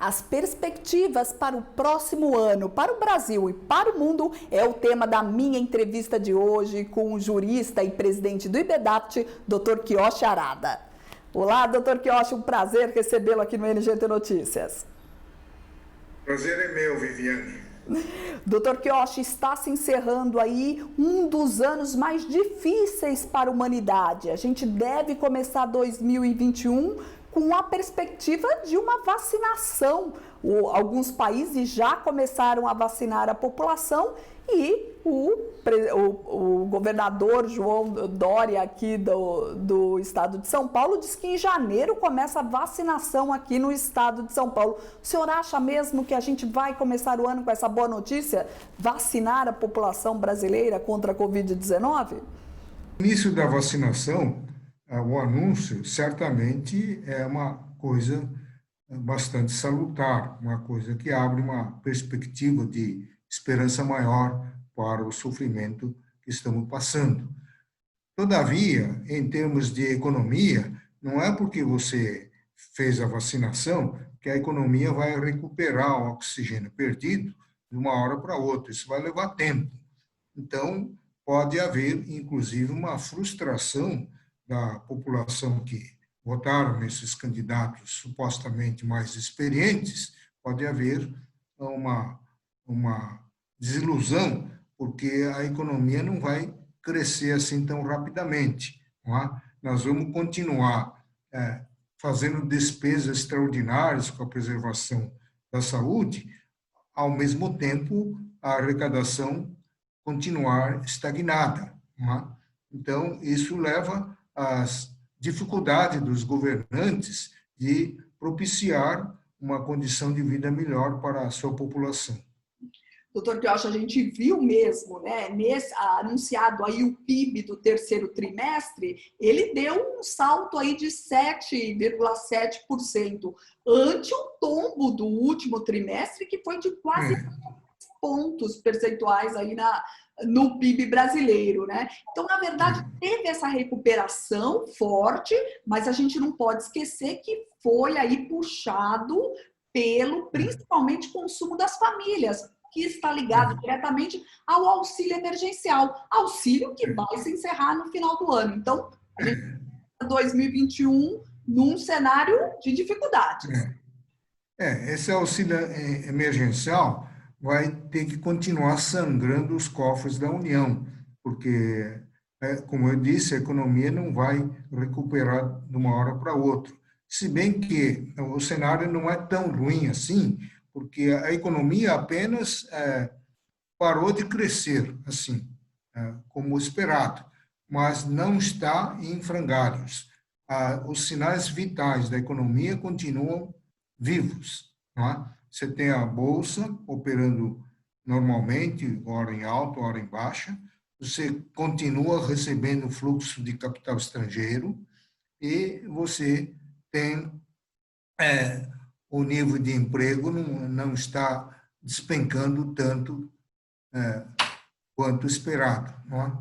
As perspectivas para o próximo ano, para o Brasil e para o mundo, é o tema da minha entrevista de hoje com o jurista e presidente do IBEDAPT, Dr. Kiyoshi Arada. Olá, Dr. Kiyoshi, um prazer recebê-lo aqui no NGT Notícias. Prazer é meu, Viviane. Dr. Kiyoshi, está se encerrando aí um dos anos mais difíceis para a humanidade. A gente deve começar 2021 com a perspectiva de uma vacinação. Alguns países já começaram a vacinar a população e o governador João Dória aqui do estado de São Paulo diz que em janeiro começa a vacinação aqui no estado de São Paulo. O senhor acha mesmo que a gente vai começar o ano com essa boa notícia? Vacinar a população brasileira contra a Covid-19? O início da vacinação, o anúncio, certamente é uma coisa bastante salutar, uma coisa que abre uma perspectiva de esperança maior para o sofrimento que estamos passando. Todavia, em termos de economia, não é porque você fez a vacinação que a economia vai recuperar o oxigênio perdido de uma hora para outra. Isso vai levar tempo. Então, pode haver, inclusive, uma frustração da população que votaram nesses candidatos supostamente mais experientes, pode haver uma desilusão, porque a economia não vai crescer assim tão rapidamente. Não é? Nós vamos continuar fazendo despesas extraordinárias com a preservação da saúde, ao mesmo tempo a arrecadação continuar estagnada. Não é? Então, isso leva às dificuldades dos governantes de propiciar uma condição de vida melhor para a sua população. Doutor Kiyoshi, a gente viu mesmo, né, anunciado aí o PIB do terceiro trimestre, ele deu um salto aí de 7,7%, ante o tombo do último trimestre, que foi de quase pontos percentuais aí no PIB brasileiro, né? Então, na verdade, teve essa recuperação forte, mas a gente não pode esquecer que foi aí puxado pelo, principalmente, consumo das famílias, que está ligado diretamente ao auxílio emergencial, auxílio que vai se encerrar no final do ano. Então, a gente está em 2021 num cenário de dificuldades. Esse auxílio emergencial vai ter que continuar sangrando os cofres da União, porque, como eu disse, a economia não vai recuperar de uma hora para outra. Se bem que o cenário não é tão ruim assim, porque a economia apenas parou de crescer, assim, como esperado, mas não está em frangalhos. Os sinais vitais da economia continuam vivos. Não é? Você tem a Bolsa operando normalmente, hora em alta, hora em baixa, você continua recebendo fluxo de capital estrangeiro e você tem o nível de emprego não está despencando tanto quanto esperado. Não é?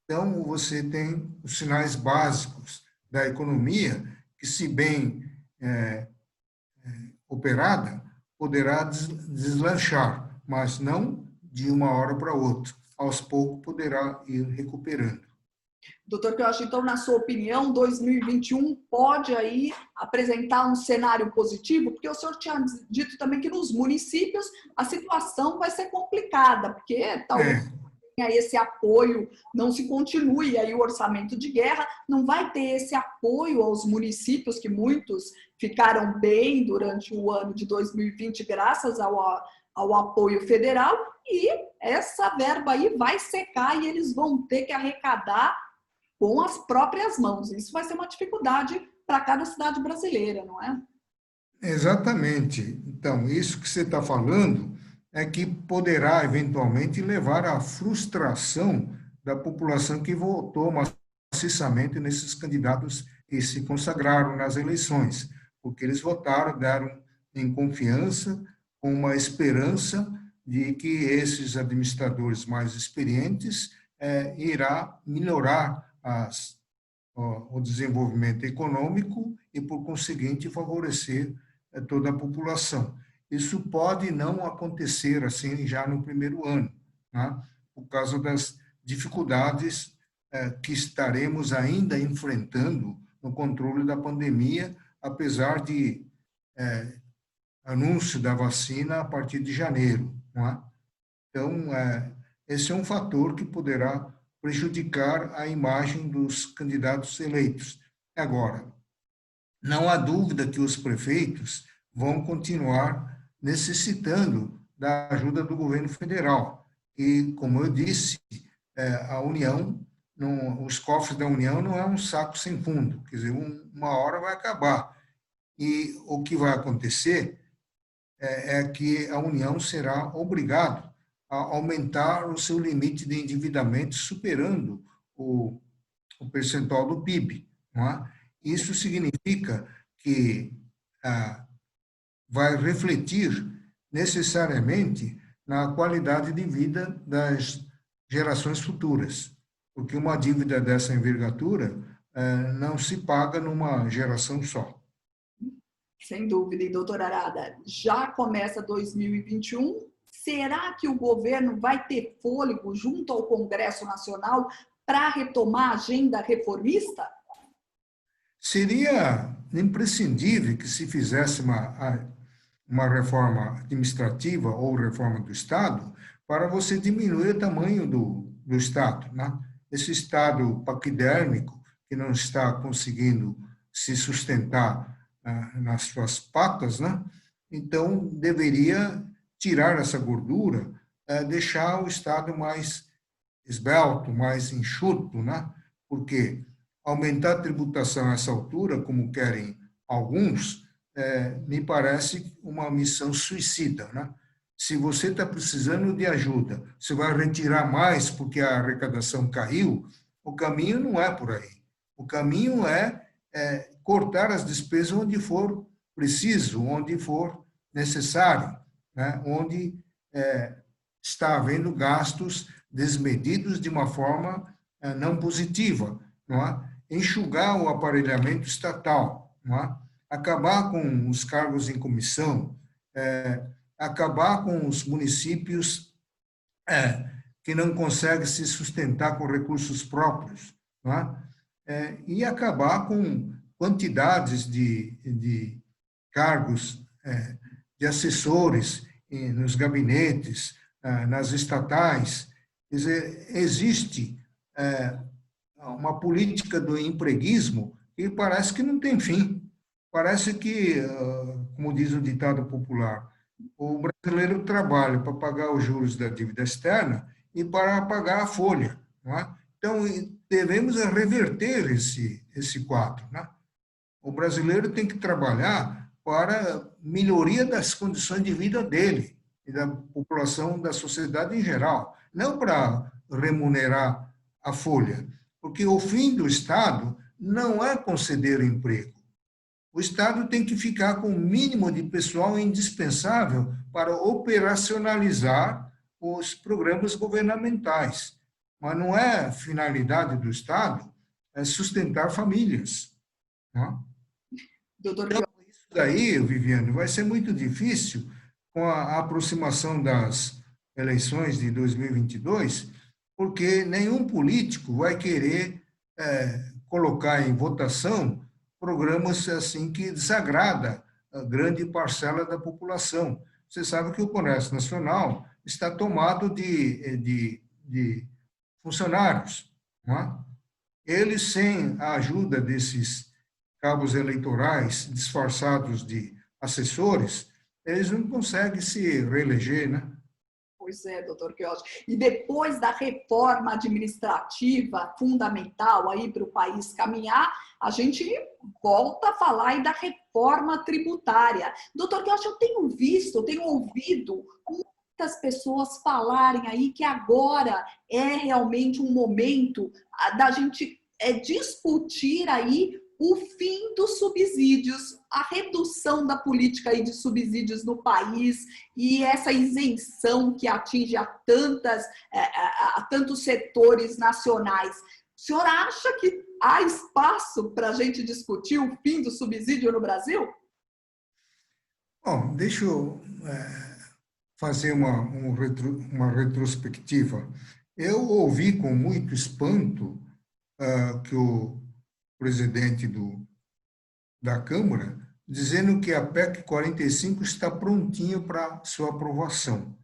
Então, você tem os sinais básicos da economia que, se bem operada, poderá deslanchar, mas não de uma hora para outra. Aos poucos, poderá ir recuperando. Doutor Kiyoshi, então, na sua opinião, 2021 pode aí apresentar um cenário positivo? Porque o senhor tinha dito também que nos municípios a situação vai ser complicada, porque talvez tenha esse apoio, não se continue aí o orçamento de guerra, não vai ter esse apoio aos municípios, que muitos ficaram bem durante o ano de 2020, graças ao apoio federal, e essa verba aí vai secar e eles vão ter que arrecadar com as próprias mãos. Isso vai ser uma dificuldade para cada cidade brasileira, não é? Exatamente. Então, isso que você está falando é que poderá, eventualmente, levar à frustração da população que votou maciçamente nesses candidatos que se consagraram nas eleições, porque eles votaram, deram em confiança, com uma esperança de que esses administradores mais experientes irá melhorar o desenvolvimento econômico e, por conseguinte, favorecer toda a população. Isso pode não acontecer assim já no primeiro ano, né? Por causa das dificuldades que estaremos ainda enfrentando no controle da pandemia, apesar de anúncio da vacina a partir de janeiro, não é? Então, esse é um fator que poderá prejudicar a imagem dos candidatos eleitos. Agora, não há dúvida que os prefeitos vão continuar necessitando da ajuda do governo federal. E, como eu disse, a União, os cofres da União não é um saco sem fundo, quer dizer, uma hora vai acabar. E o que vai acontecer é que a União será obrigada a aumentar o seu limite de endividamento, superando o percentual do PIB. Não é? Isso significa que vai refletir necessariamente na qualidade de vida das gerações futuras, porque uma dívida dessa envergadura não se paga numa geração só. Sem dúvida. E, doutora Arada, já começa 2021. Será que o governo vai ter fôlego junto ao Congresso Nacional para retomar a agenda reformista? Seria imprescindível que se fizesse uma reforma administrativa ou reforma do Estado para você diminuir o tamanho do Estado, né? Esse Estado paquidérmico que não está conseguindo se sustentar nas suas patas, né? Então, deveria tirar essa gordura, deixar o Estado mais esbelto, mais enxuto, né? Porque aumentar a tributação a essa altura, como querem alguns, me parece uma missão suicida, né? Se você está precisando de ajuda, você vai retirar mais porque a arrecadação caiu, o caminho não é por aí. O caminho é cortar as despesas onde for preciso, onde for necessário, né? Onde está havendo gastos desmedidos de uma forma não positiva, não é? Enxugar o aparelhamento estatal, não é? Acabar com os cargos em comissão, acabar com os municípios que não conseguem se sustentar com recursos próprios, não é? E acabar com quantidades de cargos de assessores nos gabinetes, nas estatais. Quer dizer, existe uma política do empreguismo que parece que não tem fim. Parece que, como diz o ditado popular, o brasileiro trabalha para pagar os juros da dívida externa e para pagar a folha, não é? Então, devemos reverter esse quadro, né? O brasileiro tem que trabalhar para melhoria das condições de vida dele e da população, da sociedade em geral, não para remunerar a folha, porque o fim do Estado não é conceder emprego. O Estado tem que ficar com o mínimo de pessoal indispensável para operacionalizar os programas governamentais. Mas não é finalidade do Estado sustentar famílias. Não? Doutor, então, isso daí, Viviane, vai ser muito difícil com a aproximação das eleições de 2022, porque nenhum político vai querer colocar em votação programas assim que desagrada a grande parcela da população. Você sabe que o Congresso Nacional está tomado de funcionários, não é? Eles, sem a ajuda desses cabos eleitorais disfarçados de assessores, eles não conseguem se reeleger, né? Pois é, doutor Queiroz. E depois da reforma administrativa fundamental aí para o país caminhar, a gente volta a falar aí da reforma tributária. Doutor Queiroz, eu tenho visto, eu tenho ouvido muitas pessoas falarem aí que agora é realmente um momento da gente discutir aí o fim dos subsídios, a redução da política aí de subsídios no país e essa isenção que atinge a tantos setores nacionais. O senhor acha que há espaço para a gente discutir o fim do subsídio no Brasil? Bom, deixa eu fazer uma retrospectiva. Eu ouvi com muito espanto que o presidente da Câmara dizendo que a PEC 45 está prontinha para sua aprovação.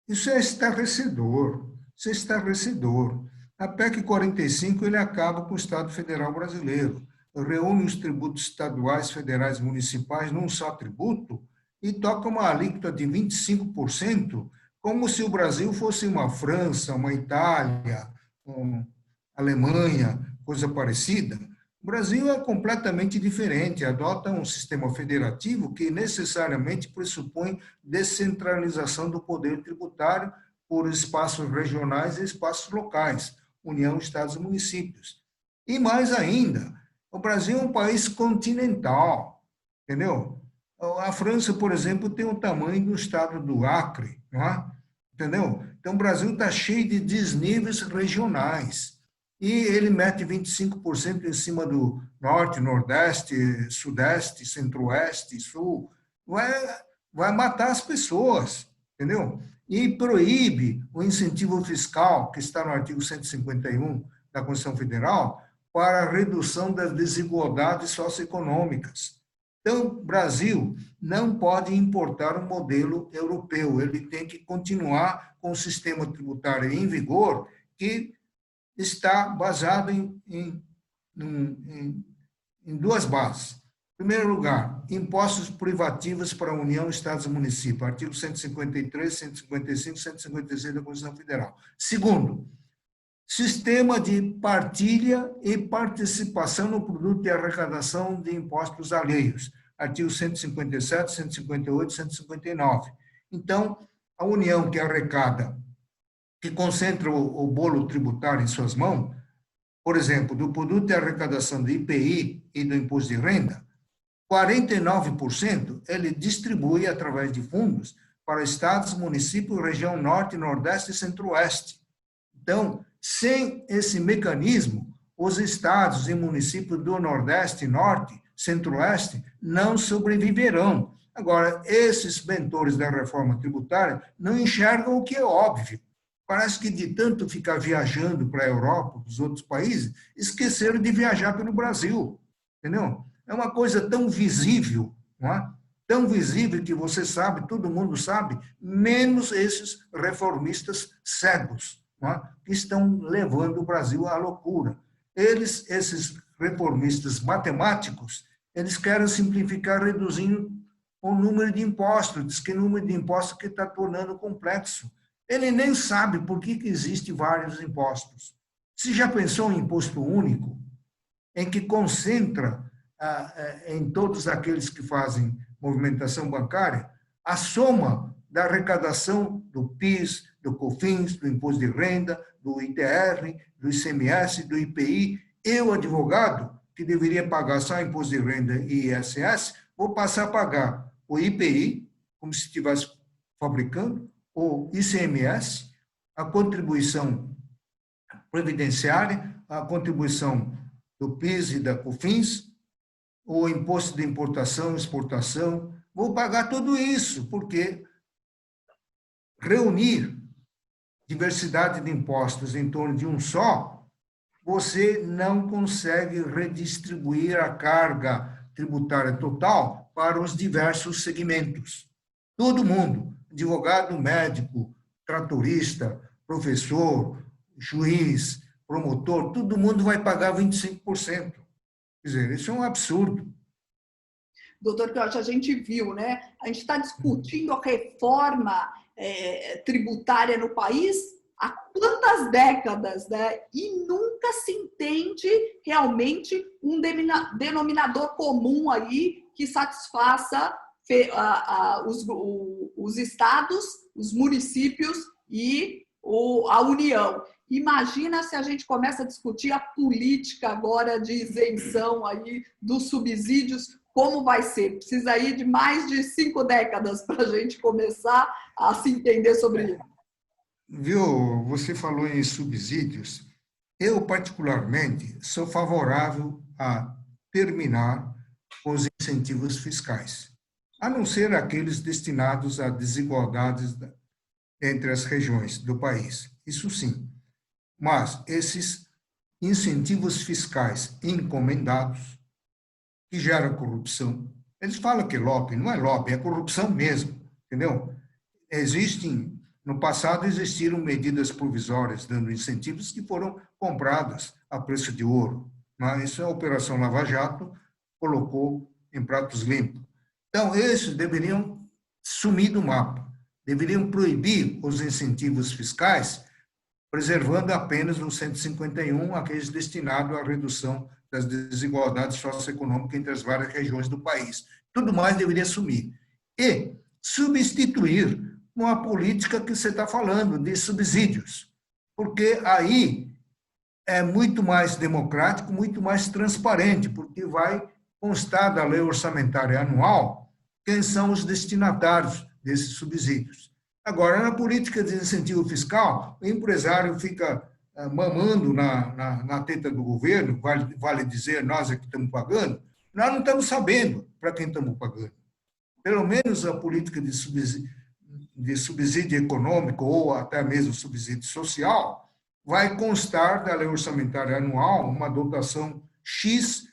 Isso é estarrecedor, isso é estarrecedor. A PEC 45 ele acaba com o Estado Federal Brasileiro, reúne os tributos estaduais, federais e municipais num só tributo e toca uma alíquota de 25%, como se o Brasil fosse uma França, uma Itália, uma Alemanha, coisa parecida. O Brasil é completamente diferente, adota um sistema federativo que necessariamente pressupõe descentralização do poder tributário por espaços regionais e espaços locais, União, Estados e municípios. E mais ainda, o Brasil é um país continental, entendeu? A França, por exemplo, tem o tamanho do estado do Acre, não é? Entendeu? Então, o Brasil está cheio de desníveis regionais. E ele mete 25% em cima do norte, nordeste, sudeste, centro-oeste, sul. Vai matar as pessoas, entendeu? E proíbe o incentivo fiscal, que está no artigo 151 da Constituição Federal, para a redução das desigualdades socioeconômicas. Então, o Brasil não pode importar um modelo europeu, ele tem que continuar com o sistema tributário em vigor, que está baseado em duas bases. Em primeiro lugar, impostos privativos para a União, Estados e municípios, artigo 153, 155, 156 da Constituição Federal. Segundo, sistema de partilha e participação no produto de arrecadação de impostos alheios, artigo 157, 158, 159. Então, a União que arrecada, que concentra o bolo tributário em suas mãos, por exemplo, do produto de arrecadação do IPI e do imposto de renda, 49% ele distribui através de fundos para estados, municípios, região norte, nordeste e centro-oeste. Então, sem esse mecanismo, os estados e municípios do nordeste, norte, centro-oeste não sobreviverão. Agora, esses mentores da reforma tributária não enxergam o que é óbvio. Parece que de tanto ficar viajando para a Europa, para os outros países, esqueceram de viajar pelo Brasil, entendeu? É uma coisa tão visível, não é? Tão visível que você sabe, todo mundo sabe, menos esses reformistas cegos, não é? Que estão levando o Brasil à loucura. Esses reformistas matemáticos, eles querem simplificar reduzindo o número de impostos, diz que o número de impostos que está tornando complexo. Ele nem sabe por que existe vários impostos. Você já pensou em imposto único, em que concentra em todos aqueles que fazem movimentação bancária a soma da arrecadação do PIS, do COFINS, do imposto de renda, do ITR, do ICMS, do IPI, e o advogado, que deveria pagar só imposto de renda e ISS, vou passar a pagar o IPI, como se estivesse fabricando, o ICMS, a contribuição previdenciária, a contribuição do PIS e da COFINS, o imposto de importação e exportação, vou pagar tudo isso, porque reunir diversidade de impostos em torno de um só, você não consegue redistribuir a carga tributária total para os diversos segmentos. Todo mundo, advogado, médico, tratorista, professor, juiz, promotor, todo mundo vai pagar 25%. Quer dizer, isso é um absurdo. Doutor Piotti, a gente viu, né? A gente está discutindo a reforma tributária no país há quantas décadas, né? E nunca se entende realmente um denominador comum aí que satisfaça os estados, os municípios e a União. Imagina se a gente começa a discutir a política agora de isenção aí dos subsídios, como vai ser? Precisa aí de mais de 5 décadas para a gente começar a se entender sobre isso. Viu, você falou em subsídios. Eu, particularmente, sou favorável a terminar com os incentivos fiscais. a não ser aqueles destinados a desigualdades entre as regiões do país. Isso sim. Mas esses incentivos fiscais encomendados, que geram corrupção, eles falam que é lobby, não é lobby, é corrupção mesmo, entendeu? No passado existiram medidas provisórias dando incentivos que foram compradas a preço de ouro, mas isso a Operação Lava Jato colocou em pratos limpos. Então, esses deveriam sumir do mapa, deveriam proibir os incentivos fiscais, preservando apenas no 151 aqueles destinados à redução das desigualdades socioeconômicas entre as várias regiões do país. Tudo mais deveria sumir. E substituir uma política que você está falando, de subsídios, porque aí é muito mais democrático, muito mais transparente, porque vai constar da lei orçamentária anual quem são os destinatários desses subsídios. Agora, na política de incentivo fiscal, o empresário fica mamando na teta do governo, vale dizer, nós é que estamos pagando, nós não estamos sabendo para quem estamos pagando. Pelo menos a política de subsídio econômico ou até mesmo subsídio social vai constar da lei orçamentária anual uma dotação X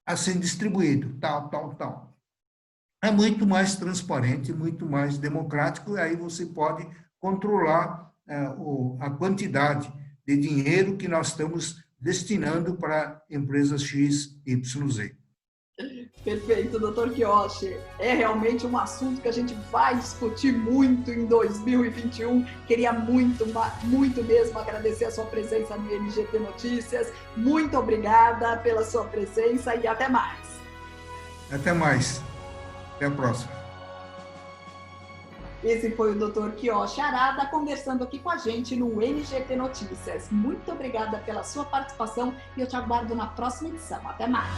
a ser distribuído, tal. É muito mais transparente, muito mais democrático, e aí você pode controlar a quantidade de dinheiro que nós estamos destinando para empresas X, Y, Z. Perfeito, doutor Kiyoshi. É realmente um assunto que a gente vai discutir muito em 2021. Queria muito mesmo agradecer a sua presença no NGT Notícias. Muito obrigada pela sua presença e até mais. Até mais. Até a próxima. Esse foi o Dr. Kiyoshi Harada conversando aqui com a gente no NGT Notícias. Muito obrigada pela sua participação e eu te aguardo na próxima edição. Até mais!